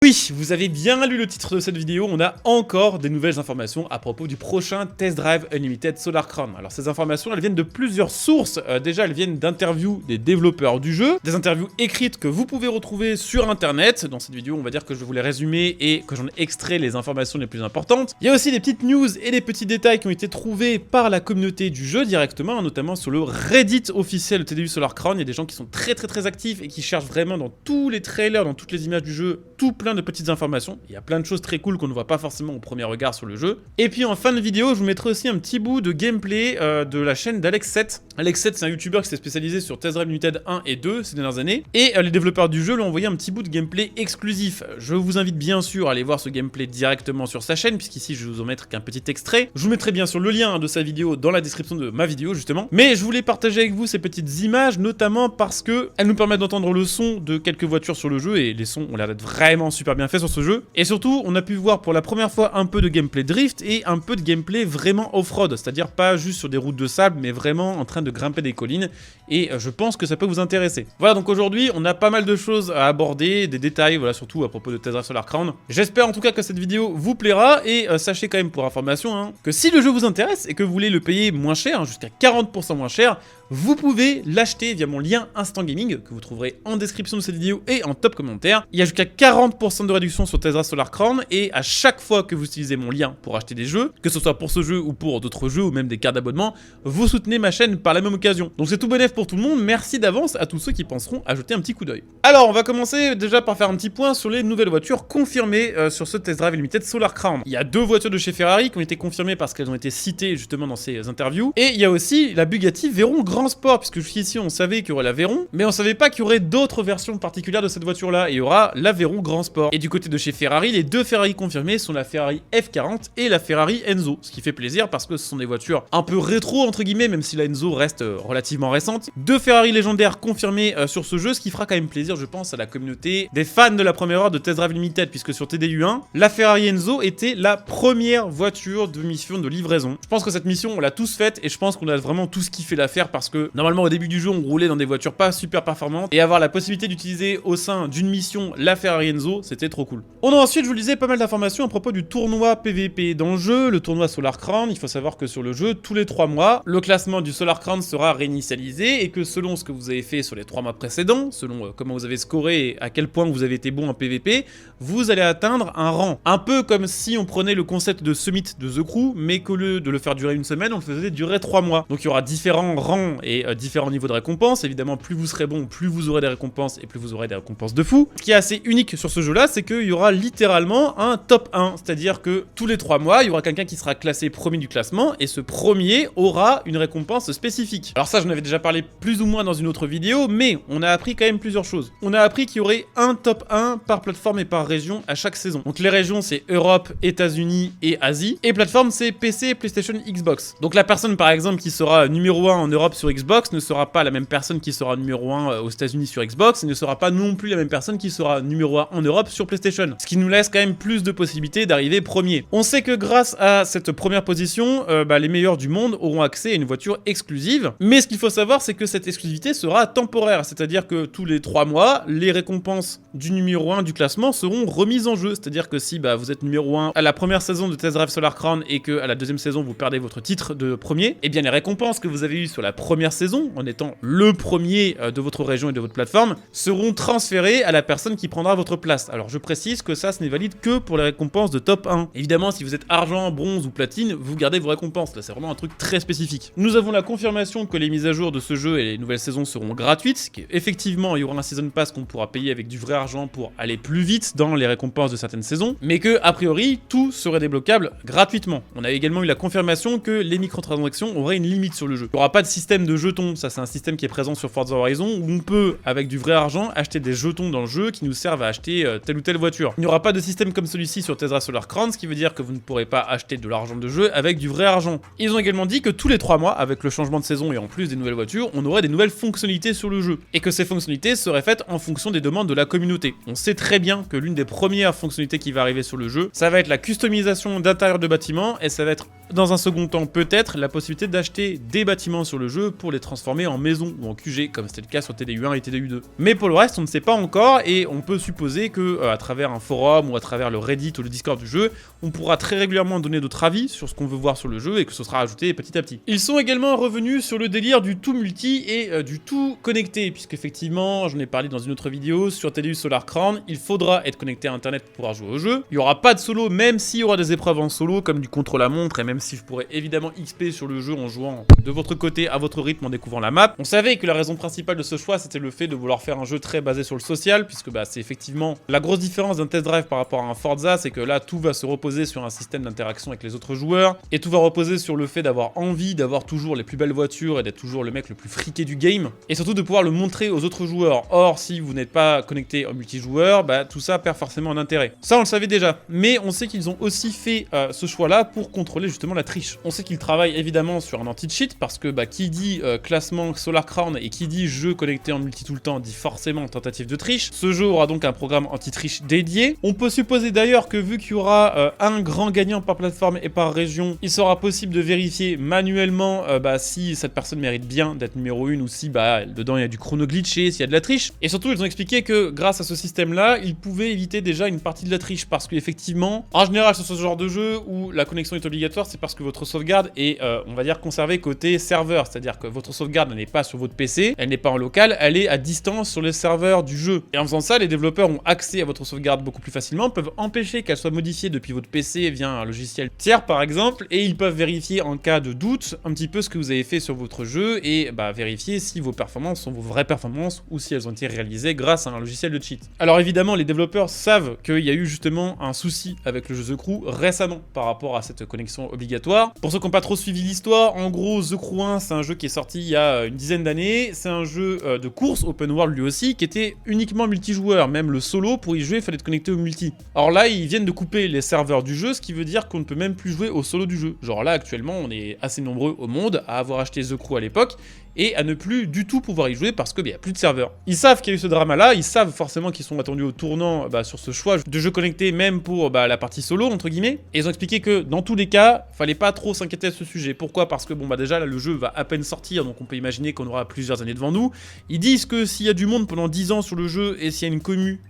Oui, vous avez bien lu le titre de cette vidéo, on a encore des nouvelles informations à propos du prochain Test Drive Unlimited Solar Crown. Alors ces informations, elles viennent de plusieurs sources. Déjà, elles viennent d'interviews des développeurs du jeu, des interviews écrites que vous pouvez retrouver sur internet. Dans cette vidéo, on va dire que je vais vous les résumer et que j'en ai extrait les informations les plus importantes. Il y a aussi des petites news et des petits détails qui ont été trouvés par la communauté du jeu directement, notamment sur le Reddit officiel de TDU Solar Crown. Il y a des gens qui sont très actifs et qui cherchent vraiment dans tous les trailers, dans toutes les images du jeu, tout plein de petites informations. Il y a plein de choses très cool qu'on ne voit pas forcément au premier regard sur le jeu. Et puis en fin de vidéo, je vous mettrai aussi un petit bout de gameplay de la chaîne d'Alex7. Alex7, c'est un youtubeur qui s'est spécialisé sur Test Drive Unlimited 1 et 2 ces dernières années. Et les développeurs du jeu lui ont envoyé un petit bout de gameplay exclusif. Je vous invite bien sûr à aller voir ce gameplay directement sur sa chaîne, puisqu'ici je vais vous en mettre qu'un petit extrait. Je vous mettrai bien sûr le lien de sa vidéo dans la description de ma vidéo justement. Mais je voulais partager avec vous ces petites images, notamment parce que elles nous permettent d'entendre le son de quelques voitures sur le jeu, et les sons ont l'air d'être vraiment super bien faits sur ce jeu. Et surtout, on a pu voir pour la première fois un peu de gameplay drift et un peu de gameplay vraiment off-road, c'est-à-dire pas juste sur des routes de sable, mais vraiment en train de grimper des collines. Et je pense que ça peut vous intéresser. Voilà, donc aujourd'hui, on a pas mal de choses à aborder, des détails, voilà, surtout à propos de Test Drive Solar Crown. J'espère en tout cas que cette vidéo vous plaira, et sachez quand même pour information que si le jeu vous intéresse et que vous voulez le payer moins cher, jusqu'à 40% moins cher, vous pouvez l'acheter via mon lien Instant Gaming, que vous trouverez en description de cette vidéo et en top commentaire. Il y a jusqu'à 40% de réduction sur Test Drive Solar Crown, et à chaque fois que vous utilisez mon lien pour acheter des jeux, que ce soit pour ce jeu ou pour d'autres jeux ou même des cartes d'abonnement, vous soutenez ma chaîne par la même occasion. Donc c'est tout bénef pour tout le monde, merci d'avance à tous ceux qui penseront à jeter un petit coup d'œil. Alors on va commencer déjà par faire un petit point sur les nouvelles voitures confirmées sur ce Test Drive Limited Solar Crown. Il y a deux voitures de chez Ferrari qui ont été confirmées parce qu'elles ont été citées justement dans ces interviews, et il y a aussi la Bugatti Veyron Grand Sport, puisque jusqu'ici on savait qu'il y aurait la Veyron, mais on savait pas qu'il y aurait d'autres versions particulières de cette voiture là, et il y aura la Veyron Grand Sport. Et du côté de chez Ferrari, les deux Ferrari confirmées sont la Ferrari F40 et la Ferrari Enzo, ce qui fait plaisir parce que ce sont des voitures un peu rétro entre guillemets, même si la Enzo reste relativement récente. Deux Ferrari légendaires confirmées sur ce jeu, ce qui fera quand même plaisir je pense à la communauté des fans de la première heure de Test Drive Limited, puisque sur TDU1, la Ferrari Enzo était la première voiture de mission de livraison. Je pense que cette mission on l'a tous faite, et je pense qu'on a vraiment tous kiffé la faire, parce que normalement au début du jeu on roulait dans des voitures pas super performantes, et avoir la possibilité d'utiliser au sein d'une mission la Ferrari Enzo, c'était trop cool. On a ensuite, je vous lisais pas mal d'informations à propos du tournoi PVP dans le jeu, le tournoi Solar Crown. Il faut savoir que sur le jeu, tous les 3 mois, le classement du Solar Crown sera réinitialisé, et que selon ce que vous avez fait sur les 3 mois précédents, selon comment vous avez scoré et à quel point vous avez été bon en PVP, vous allez atteindre un rang. Un peu comme si on prenait le concept de Summit de The Crew, mais qu'au lieu de le faire durer une semaine, on le faisait durer 3 mois. Donc il y aura différents rangs et différents niveaux de récompenses. Évidemment, plus vous serez bon, plus vous aurez des récompenses, et plus vous aurez des récompenses de fou. Ce qui est assez unique sur ce jeu-là, c'est qu'il y aura littéralement un top 1, c'est-à-dire que tous les 3 mois, il y aura quelqu'un qui sera classé premier du classement, et ce premier aura une récompense spécifique. Alors ça, j'en avais déjà parlé plus ou moins dans une autre vidéo, mais on a appris quand même plusieurs choses. On a appris qu'il y aurait un top 1 par plateforme et par région à chaque saison. Donc les régions, c'est Europe, États-Unis et Asie, et plateforme, c'est PC, PlayStation, Xbox. Donc la personne par exemple qui sera numéro 1 en Europe sur Xbox ne sera pas la même personne qui sera numéro 1 aux États-Unis sur Xbox, et ne sera pas non plus la même personne qui sera numéro 1 en Europe sur PlayStation. Ce qui nous laisse quand même plus de possibilités d'arriver premier. On sait que grâce à cette première position, les meilleurs du monde auront accès à une voiture exclusive, mais ce qu'il faut savoir, c'est que cette exclusivité sera temporaire, c'est-à-dire que tous les 3 mois, les récompenses du numéro 1 du classement seront remises en jeu, c'est-à-dire que si vous êtes numéro 1 à la première saison de Test Drive Solar Crown et que à la deuxième saison vous perdez votre titre de premier, et bien les récompenses que vous avez eues sur la première saison, en étant le premier de votre région et de votre plateforme, seront transférées à la personne qui prendra votre place. Alors je précise que ça, ce n'est valide que pour les récompenses de top 1. Évidemment, si vous êtes argent, bronze ou platine, vous gardez vos récompenses. Là, c'est vraiment un truc très spécifique. Nous avons la confirmation que les mises à jour de ce jeu et les nouvelles saisons seront gratuites, qu'effectivement, il y aura un Season Pass qu'on pourra payer avec du vrai argent pour aller plus vite dans les récompenses de certaines saisons, mais que, a priori, tout serait débloquable gratuitement. On a également eu la confirmation que les microtransactions auraient une limite sur le jeu. Il n'y aura pas de système de jetons, ça c'est un système qui est présent sur Forza Horizon, où on peut, avec du vrai argent, acheter des jetons dans le jeu qui nous servent à acheter telle ou telle voiture. Il n'y aura pas de système comme celui-ci sur Test Drive Solar Crown, ce qui veut dire que vous ne pourrez pas acheter de l'argent de jeu avec du vrai argent. Ils ont également dit que tous les 3 mois, avec le changement de saison et en plus des nouvelles voitures, on aurait des nouvelles fonctionnalités sur le jeu, et que ces fonctionnalités seraient faites en fonction des demandes de la communauté. On sait très bien que l'une des premières fonctionnalités qui va arriver sur le jeu, ça va être la customisation d'intérieur de bâtiments, et ça va être dans un second temps peut-être la possibilité d'acheter des bâtiments sur le jeu pour les transformer en maison ou en QG, comme c'était le cas sur TDU1 et TDU2. Mais pour le reste, on ne sait pas encore, et on peut supposer que à travers un forum ou à travers le Reddit ou le Discord du jeu, on pourra très régulièrement donner d'autres avis sur ce qu'on veut voir sur le jeu et que ce sera ajouté petit à petit. Ils sont également revenus sur le délire du tout multi et du tout connecté, puisqu'effectivement, j'en ai parlé dans une autre vidéo, sur TDU Solar Crown, il faudra être connecté à internet pour pouvoir jouer au jeu. Il n'y aura pas de solo, même s'il y aura des épreuves en solo, comme du contre-la-montre, et même si je pourrais évidemment XP sur le jeu en jouant de votre côté, à votre rythme, en découvrant la map. On savait que la raison principale de ce choix, c'était le fait de vouloir faire un jeu très basé sur le social, puisque c'est effectivement la grosse différence d'un test drive par rapport à un Forza, c'est que là, tout va se reposer sur un système d'interaction avec les autres joueurs, et tout va reposer sur le fait d'avoir envie d'avoir toujours les plus belles voitures et d'être toujours le mec le plus friqué du game, et surtout de pouvoir le montrer aux autres joueurs. Or, si vous n'êtes pas connecté en multijoueur, tout ça perd forcément en intérêt. Ça, on le savait déjà, mais on sait qu'ils ont aussi fait ce choix-là pour contrôler justement la triche. On sait qu'ils travaillent évidemment sur un anti-cheat, parce que qui dit classement Solar Crown et qui dit jeu connecté en multi tout le temps dit forcément tentative de triche. Ce jeu aura donc un programme anti-triche dédié. On peut supposer d'ailleurs que vu qu'il y aura un grand gagnant par plateforme et par région, il sera possible de vérifier manuellement si cette personne mérite bien d'être numéro 1 ou si dedans il y a du chrono glitché, s'il y a de la triche. Et surtout, ils ont expliqué que grâce à ce système-là, ils pouvaient éviter déjà une partie de la triche, parce qu'effectivement, en général sur ce genre de jeu où la connexion est obligatoire, c'est parce que votre sauvegarde est, on va dire, conservée côté serveur, c'est-à-dire que votre sauvegarde n'est pas sur votre PC, elle n'est pas en local, elle est à distance sur les serveurs du jeu. Et en faisant ça, les développeurs ont accès à votre sauvegarde beaucoup plus facilement, peuvent empêcher qu'elle soit modifiée depuis votre PC via un logiciel tiers par exemple, et ils peuvent vérifier en cas de doute un petit peu ce que vous avez fait sur votre jeu et vérifier si vos performances sont vos vraies performances ou si elles ont été réalisées grâce à un logiciel de cheat. Alors évidemment, les développeurs savent qu'il y a eu justement un souci avec le jeu The Crew récemment par rapport à cette connexion obligatoire. Pour ceux qui n'ont pas trop suivi l'histoire, en gros, The Crew 1, c'est un jeu qui est sorti il y a une dizaine d'années. C'est un jeu de course open world lui aussi, qui était uniquement multijoueur. Même le solo, pour y jouer, il fallait être connecté au multi. Alors là, ils viennent de couper les serveurs du jeu, ce qui veut dire qu'on ne peut même plus jouer au solo du jeu. Genre là, actuellement, on est assez nombreux au monde à avoir acheté The Crew à l'époque et à ne plus du tout pouvoir y jouer parce qu'il n'y a plus de serveurs. Ils savent qu'il y a eu ce drama-là, ils savent forcément qu'ils sont attendus au tournant sur ce choix de jeu connecté, même pour la partie solo, entre guillemets. Et ils ont expliqué que dans tous les cas, fallait pas trop s'inquiéter à ce sujet. Pourquoi? Parce que déjà là, le jeu va à peine sortir, donc on peut imaginer qu'on aura plusieurs années devant nous. Ils disent que s'il y a du monde pendant 10 ans sur le jeu et s'il y a une commu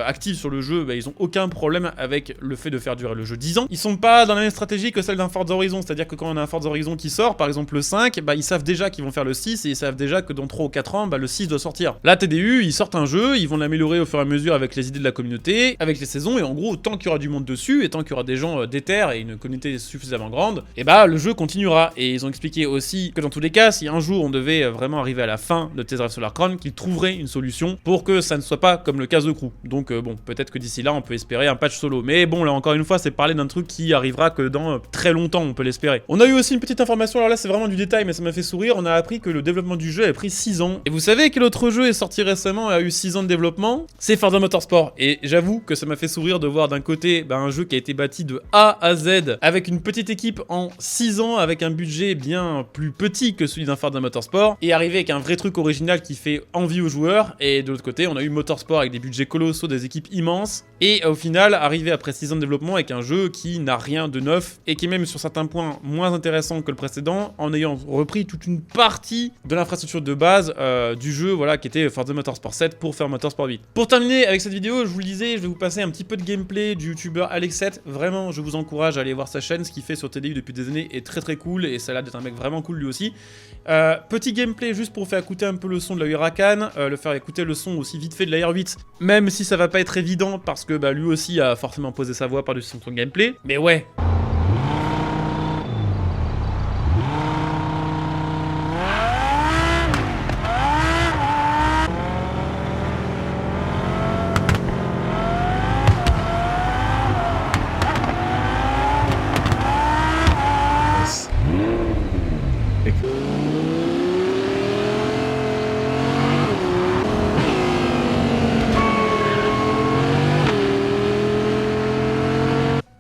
active sur le jeu, ils ont aucun problème avec le fait de faire durer le jeu 10 ans. Ils sont pas dans la même stratégie que celle d'un Forza Horizon, c'est-à-dire que quand on a un Forza Horizon qui sort, par exemple le 5, ils savent déjà qu'ils vont faire le 6 et ils savent déjà que dans 3 ou 4 ans, le 6 doit sortir. Là, TDU, ils sortent un jeu, ils vont l'améliorer au fur et à mesure avec les idées de la communauté, avec les saisons, et en gros, tant qu'il y aura du monde dessus, et tant qu'il y aura des gens déter et une communauté suffisamment grande, le jeu continuera. Et ils ont expliqué aussi que dans tous les cas, si un jour on devait vraiment arriver à la fin de Test Drive Solar Crown, qu'ils trouveraient une solution pour que ça ne soit pas comme le cas de Crew. Donc peut-être que d'ici là, on peut espérer un patch solo. Mais bon, là encore une fois, c'est parler d'un truc qui arrivera que dans très longtemps, on peut l'espérer. On a eu aussi une petite information, alors là c'est vraiment du détail, mais ça m'a fait sourire, on a appris que le développement du jeu a pris 6 ans. Et vous savez quel autre jeu est sorti récemment et a eu 6 ans de développement? C'est Forza Motorsport. Et j'avoue que ça m'a fait sourire de voir d'un côté un jeu qui a été bâti de A à Z avec une petite équipe en 6 ans, avec un budget bien plus petit que celui d'un Forza Motorsport, et arriver avec un vrai truc original qui fait envie aux joueurs. Et de l'autre côté, on a eu Motorsport avec des budgets colossaux, des équipes immenses, et au final, arriver après 6 ans de développement avec un jeu qui n'a rien de neuf et qui est même sur certains points moins intéressant que le précédent, en ayant repris toute une partie de l'infrastructure de base du jeu, qui était Forza Motorsport 7 pour faire Motorsport 8. Pour terminer avec cette vidéo, je vous le disais, je vais vous passer un petit peu de gameplay du youtubeur Alex7. Vraiment, je vous encourage à aller voir sa chaîne, ce qu'il fait sur TDU depuis des années est très très cool et ça a l'air d'être un mec vraiment cool lui aussi. Petit gameplay juste pour faire écouter un peu le son de la Huracan, le faire écouter le son aussi vite fait de la R8, même si ça va pas être évident parce que lui aussi a forcément posé sa voix par-dessus son gameplay. Mais ouais.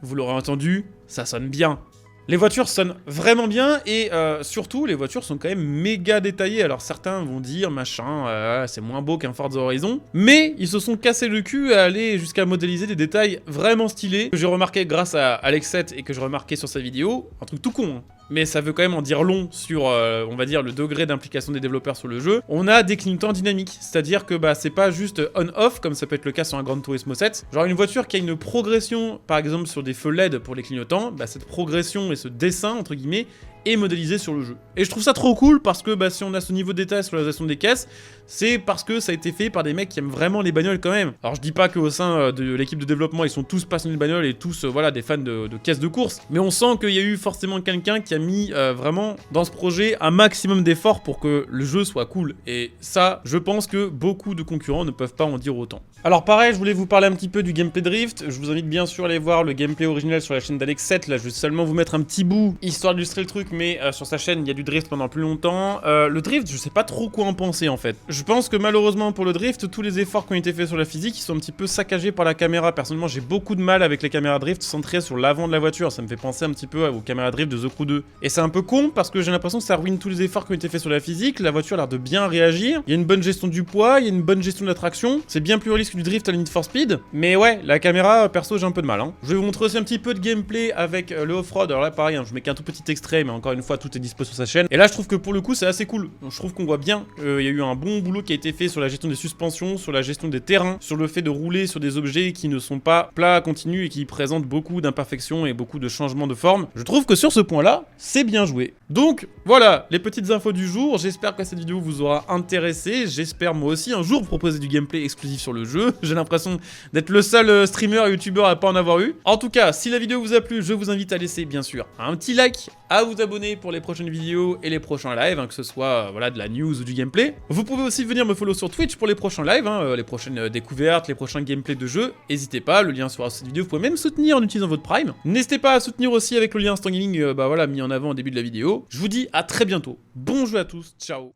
Vous l'aurez entendu, ça sonne bien. Les voitures sonnent vraiment bien et surtout les voitures sont quand même méga détaillées. Alors certains vont dire machin, c'est moins beau qu'un Forza Horizon, mais ils se sont cassés le cul à aller jusqu'à modéliser des détails vraiment stylés que j'ai remarqué grâce à Alex7 et que je remarquais sur sa vidéo. Un truc tout con, hein. Mais ça veut quand même en dire long sur, on va dire, le degré d'implication des développeurs sur le jeu. On a des clignotants dynamiques, c'est-à-dire que bah, c'est pas juste on-off, comme ça peut être le cas sur un Gran Turismo 7. Genre une voiture qui a une progression, par exemple sur des feux LED pour les clignotants, bah, cette progression et ce dessin, entre guillemets, est modélisé sur le jeu. Et je trouve ça trop cool parce que bah, si on a ce niveau de détail sur la gestion des caisses, c'est parce que ça a été fait par des mecs qui aiment vraiment les bagnoles quand même. Alors je dis pas qu'au sein de l'équipe de développement ils sont tous passionnés de bagnoles et tous voilà, des fans de caisses de course, mais on sent qu'il y a eu forcément quelqu'un qui a mis vraiment dans ce projet un maximum d'efforts pour que le jeu soit cool. Et ça, je pense que beaucoup de concurrents ne peuvent pas en dire autant. Alors pareil, je voulais vous parler un petit peu du gameplay drift. Je vous invite bien sûr à aller voir le gameplay original sur la chaîne d'Alex7. Là je vais seulement vous mettre un petit bout histoire d'illustrer le truc, mais sur sa chaîne il y a du drift pendant plus longtemps. Le drift, je sais pas trop quoi en penser en fait. Je pense que malheureusement pour le drift, tous les efforts qui ont été faits sur la physique, ils sont un petit peu saccagés par la caméra. Personnellement j'ai beaucoup de mal avec les caméras drift centrées sur l'avant de la voiture. Ça me fait penser un petit peu aux caméras drift de The Crew 2. Et c'est un peu con parce que j'ai l'impression que ça ruine tous les efforts qui ont été faits sur la physique. La voiture a l'air de bien réagir. Il y a une bonne gestion du poids, il y a une bonne gestion de la traction. C'est bien plus réaliste que du drift à la Need for Speed. Mais ouais, la caméra, perso, j'ai un peu de mal. Hein. Je vais vous montrer aussi un petit peu de gameplay avec le off-road. Alors là, pareil, hein, je mets qu'un tout petit extrait, mais encore une fois, tout est dispo sur sa chaîne. Et là, je trouve que pour le coup, c'est assez cool. Je trouve qu'on voit bien qu'il y a eu un bon boulot qui a été fait sur la gestion des suspensions, sur la gestion des terrains, sur le fait de rouler sur des objets qui ne sont pas plats, continus et qui présentent beaucoup d'imperfections et beaucoup de changements de forme. Je trouve que sur ce point-là, c'est bien joué. Donc, voilà, les petites infos du jour. J'espère que cette vidéo vous aura intéressé. J'espère moi aussi un jour proposer du gameplay exclusif sur le jeu. J'ai l'impression d'être le seul streamer et youtubeur à pas en avoir eu. En tout cas, si la vidéo vous a plu, je vous invite à laisser bien sûr un petit like, à vous abonner pour les prochaines vidéos et les prochains lives, hein, que ce soit voilà, de la news ou du gameplay. Vous pouvez aussi venir me follow sur Twitch pour les prochains lives, hein, les prochaines découvertes, les prochains gameplays de jeux. N'hésitez pas, le lien sera sous cette vidéo. Vous pouvez même soutenir en utilisant votre Prime. N'hésitez pas à soutenir aussi avec le lien Instant Gaming bah, voilà, mis en avant au début de la vidéo. Je vous dis à très bientôt. Bon jeu à tous, ciao.